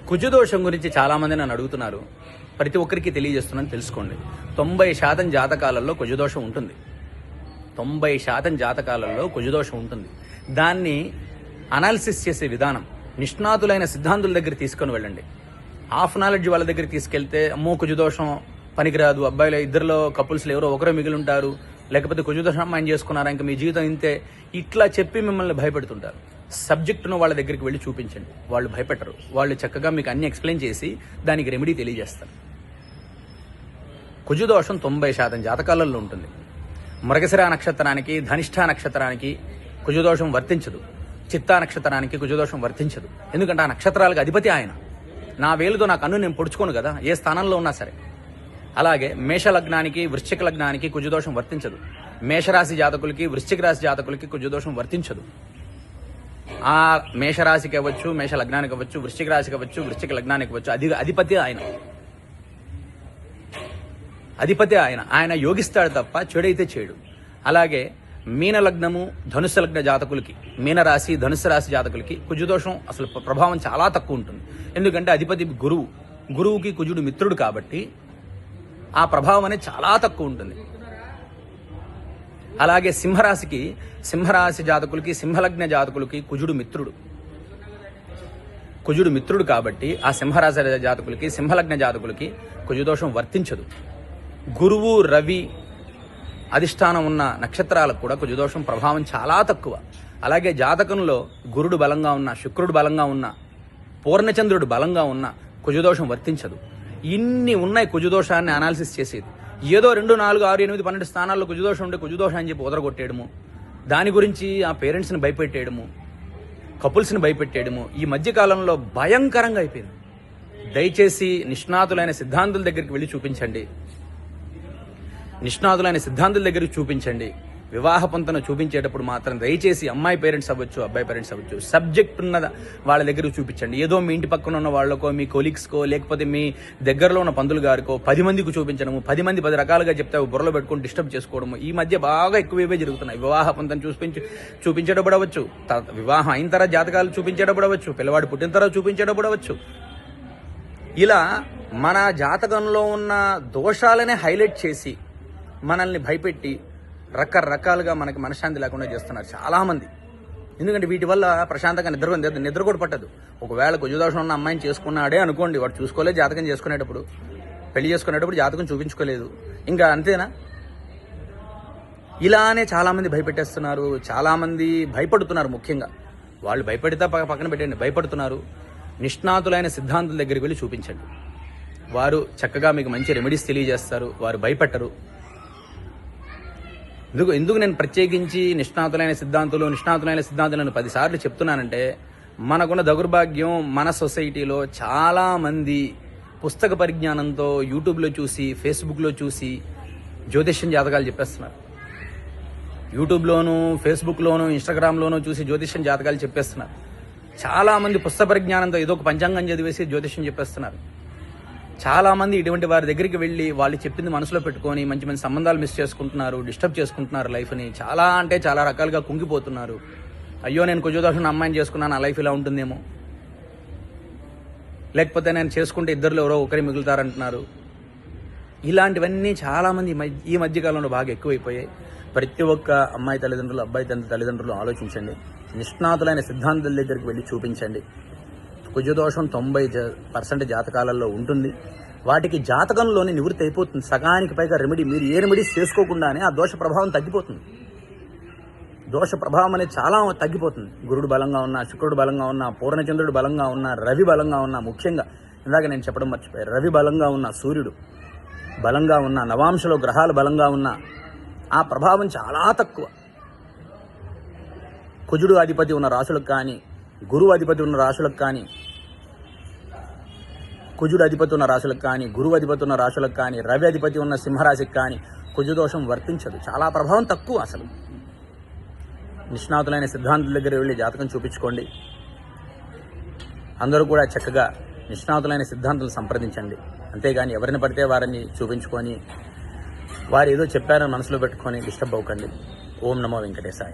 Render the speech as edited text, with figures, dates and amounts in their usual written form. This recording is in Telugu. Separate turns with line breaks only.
కుజదోషం గురించి చాలామంది నన్ను అడుగుతున్నారు. ప్రతి ఒక్కరికి తెలియజేస్తున్నాను, తెలుసుకోండి. 90% జాతకాలలో కుజదోషం ఉంటుంది. 90% జాతకాలలో కుజదోషం ఉంటుంది. దాన్ని అనాలిసిస్ చేసే విధానం నిష్ణాతులైన సిద్ధాంతుల దగ్గర తీసుకొని వెళ్ళండి. హాఫ్ నాలెడ్జ్ వాళ్ళ దగ్గర తీసుకెళ్తే అమ్మో కుజదోషం పనికిరాదు, అబ్బాయిలు ఇద్దరిలో కపుల్స్లో ఎవరో ఒకరే మిగిలి ఉంటారు, లేకపోతే కుజదోషం అమ్మాయిని చేసుకున్నారా, ఇంకా మీ జీవితం ఇంతే, ఇట్లా చెప్పి మిమ్మల్ని భయపెడుతుంటారు. సబ్జెక్టును వాళ్ళ దగ్గరికి వెళ్ళి చూపించండి, వాళ్ళు భయపెట్టరు. వాళ్ళు చక్కగా మీకు అన్ని ఎక్స్ప్లెయిన్ చేసి దానికి రెమెడీ తెలియజేస్తారు. కుజదోషం 90% జాతకాలలో ఉంటుంది. మృగశిర నక్షత్రానికి, ధనిష్ఠ నక్షత్రానికి కుజదోషం వర్తించదు. చిత్తా నక్షత్రానికి కుజదోషం వర్తించదు. ఎందుకంటే ఆ నక్షత్రాలకు అధిపతి ఆయన. నా వేలుతో నా కన్ను నేను పొడుచుకోను కదా, ఏ స్థానంలో ఉన్నా సరే. అలాగే మేష లగ్నానికి, వృశ్చిక లగ్నానికి కుజదోషం వర్తించదు. మేషరాశి జాతకులకి, వృశ్చిక రాశి జాతకులకి కుజదోషం వర్తించదు. ఆ మేషరాశికి అవ్వచ్చు, మేష లగ్నానికి అవ్వచ్చు, వృశ్చిక రాశికి అవ్వచ్చు, వృశ్చిక లగ్నానికి అవ్వచ్చు, అధిపతి ఆయన. అధిపతి ఆయన. ఆయన యోగిస్తాడు తప్ప చెడైతే చేయడు. అలాగే మీన లగ్నము, ధనుస్సు లగ్న జాతకులకి, మీనరాశి, ధనుస్సు రాశి జాతకులకి కుజదోషం అసలు ప్రభావం చాలా తక్కువ ఉంటుంది. ఎందుకంటే అధిపతి గురువు. గురువుకి కుజుడు మిత్రుడు కాబట్టి ఆ ప్రభావం అనేది చాలా తక్కువ ఉంటుంది. అలాగే సింహరాశికి, సింహరాశి జాతకులకి, సింహలగ్న జాతకులకి కుజుడు మిత్రుడు. కుజుడు మిత్రుడు కాబట్టి ఆ సింహరాశి జాతకులకి, సింహలగ్న జాతకులకి కుజదోషం వర్తించదు. గురువు, రవి అధిష్టానం ఉన్న నక్షత్రాలకు కూడా కుజదోషం ప్రభావం చాలా తక్కువ. అలాగే జాతకంలో గురుడు బలంగా ఉన్న, శుక్రుడు బలంగా ఉన్న, పూర్ణచంద్రుడు బలంగా ఉన్న కుజదోషం వర్తించదు. ఇన్ని ఉన్నాయి కుజదోషాన్ని అనాలిసిస్ చేసేది. ఏదో 2, 4, 6, 8, 12 స్థానాల్లో కుజదోషం ఉంటే కుజదోషం అని చెప్పి ఉదరగొట్టేయడము, దాని గురించి ఆ పేరెంట్స్ని భయపెట్టేయడము, కపుల్స్ని భయపెట్టేయడము ఈ మధ్యకాలంలో భయంకరంగా అయిపోయింది. దయచేసి నిష్ణాతులైన సిద్ధాంతుల దగ్గరికి వెళ్ళి చూపించండి. నిష్ణాతులైన సిద్ధాంతుల దగ్గరికి చూపించండి. వివాహ పొంతను చూపించేటప్పుడు మాత్రం దయచేసి అమ్మాయి పేరెంట్స్ అవ్వచ్చు, అబ్బాయి పేరెంట్స్ అవ్వచ్చు, సబ్జెక్ట్ ఉన్న వాళ్ళ దగ్గర చూపించండి. ఏదో మీ ఇంటి పక్కన ఉన్న వాళ్ళకో, మీ కొలీగ్స్కో, లేకపోతే మీ దగ్గరలో ఉన్న పంతులు గారికో 10 మందికి చూపించడము, 10 మంది 10 రకాలుగా చెప్తే బుర్రలో పెట్టుకొని డిస్టర్బ్ చేసుకోవడము ఈ మధ్య బాగా ఎక్కువే జరుగుతున్నాయి. వివాహ పొంతను చూపించేటప్పుడు అవ్వచ్చు, వివాహం అయిన తర్వాత జాతకాలు చూపించేటప్పుడు అవ్వచ్చు, పిల్లవాడు పుట్టిన తర్వాత చూపించేటప్పుడు అవ్వచ్చు. ఇలా మన జాతకంలో ఉన్న దోషాలనే హైలైట్ చేసి మనల్ని భయపెట్టి రకరకాలుగా మనకి మనశ్శాంతి లేకుండా చేస్తున్నారు చాలామంది. ఎందుకంటే వీటి వల్ల ప్రశాంతంగా నిద్ర కూడా పట్టదు. ఒకవేళ కుజదోషం ఉన్న అమ్మాయిని చేసుకున్నాడే అనుకోండి, వాడు చూసుకోలేదు జాతకం చేసుకునేటప్పుడు, పెళ్లి చేసుకునేటప్పుడు జాతకం చూపించుకోలేదు, ఇంకా అంతేనా? ఇలానే చాలామంది భయపెట్టేస్తున్నారు. చాలామంది భయపడుతున్నారు. ముఖ్యంగా వాళ్ళు భయపడితే పక్కన పెట్టండి, భయపడుతున్నారు. నిష్ణాతులైన సిద్ధాంతుల దగ్గరికి వెళ్ళి చూపించండి. వారు చక్కగా మీకు మంచి రెమెడీస్ తెలియజేస్తారు. వారు భయపెట్టరు. ఎందుకు నేను ప్రత్యేకించి నిష్ణాతులైన సిద్ధాంతులను 10 సార్లు చెప్తున్నానంటే, మనకున్న దౌర్భాగ్యం మన సొసైటీలో చాలామంది పుస్తక పరిజ్ఞానంతో యూట్యూబ్లో చూసి, ఫేస్బుక్లో చూసి జ్యోతిష్యం జాతకాలు చెప్పేస్తున్నారు. యూట్యూబ్లోనూ, ఫేస్బుక్లోనూ, ఇన్స్టాగ్రామ్లోనూ చూసి జ్యోతిష్యం జాతకాలు చెప్పేస్తున్నారు. చాలామంది పుస్తక పరిజ్ఞానంతో ఏదో ఒక పంచాంగం చదివేసి జ్యోతిష్యం చెప్పేస్తున్నారు. చాలామంది ఇటువంటి వారి దగ్గరికి వెళ్ళి వాళ్ళు చెప్పింది మనసులో పెట్టుకొని మంచి మంచి సంబంధాలు మిస్ చేసుకుంటున్నారు, డిస్టర్బ్ చేసుకుంటున్నారు లైఫ్ని. చాలా అంటే చాలా రకాలుగా కుంగిపోతున్నారు. అయ్యో నేను కుజదోషం అమ్మాయిని చేసుకున్నాను, నా లైఫ్ ఇలా ఉంటుందేమో, లేకపోతే నేను చేసుకుంటే ఇద్దరిలో ఎవరో ఒకరి మిగులుతారంటున్నారు. ఇలాంటివన్నీ చాలామంది ఈ మధ్యకాలంలో బాగా ఎక్కువైపోయాయి. ప్రతి ఒక్క అమ్మాయి తల్లిదండ్రులు, అబ్బాయి తల్లిదండ్రులు ఆలోచించండి. నిష్ణాతులైన సిద్ధాంతుల దగ్గరికి వెళ్ళి చూపించండి. కుజదోషం 90% జాతకాలలో ఉంటుంది. వాటికి జాతకంలోనే నివృత్తి అయిపోతుంది. సగానికి పైగా రెమెడీ, మీరు ఏ రెమెడీస్ చేసుకోకుండానే ఆ దోష ప్రభావం తగ్గిపోతుంది. దోష ప్రభావం అనేది చాలా తగ్గిపోతుంది. గురుడు బలంగా ఉన్నా, శుక్రుడు బలంగా ఉన్నా, పూర్ణచంద్రుడు బలంగా ఉన్నా, రవి బలంగా ఉన్నా, ముఖ్యంగా ఇందాక నేను చెప్పడం మర్చిపోయాను, రవి బలంగా ఉన్న, సూర్యుడు బలంగా ఉన్న, నవాంశలో గ్రహాలు బలంగా ఉన్న ఆ ప్రభావం చాలా తక్కువ. కుజుడు అధిపతి ఉన్న రాశులకు కానీ, గురువు అధిపతి ఉన్న రాశులకు కానీ, కుజుడు అధిపతి ఉన్న రాశులకు కానీ, గురువు అధిపతి ఉన్న రాశులకు కానీ, రవి అధిపతి ఉన్న సింహరాశికి కానీ కుజదోషం వర్తించదు. చాలా ప్రభావం తక్కువ. అసలు నిష్ణాతులైన సిద్ధాంతుల దగ్గర వెళ్ళి జాతకం చూపించుకోండి. అందరూ కూడా చక్కగా నిష్ణాతులైన సిద్ధాంతులు సంప్రదించండి. అంతేగాని ఎవరిని పడితే వారిని చూపించుకొని వారు ఏదో చెప్పారని మనసులో పెట్టుకొని డిస్టర్బ్ అవ్వకండి. ఓం నమో వెంకటేశాయ.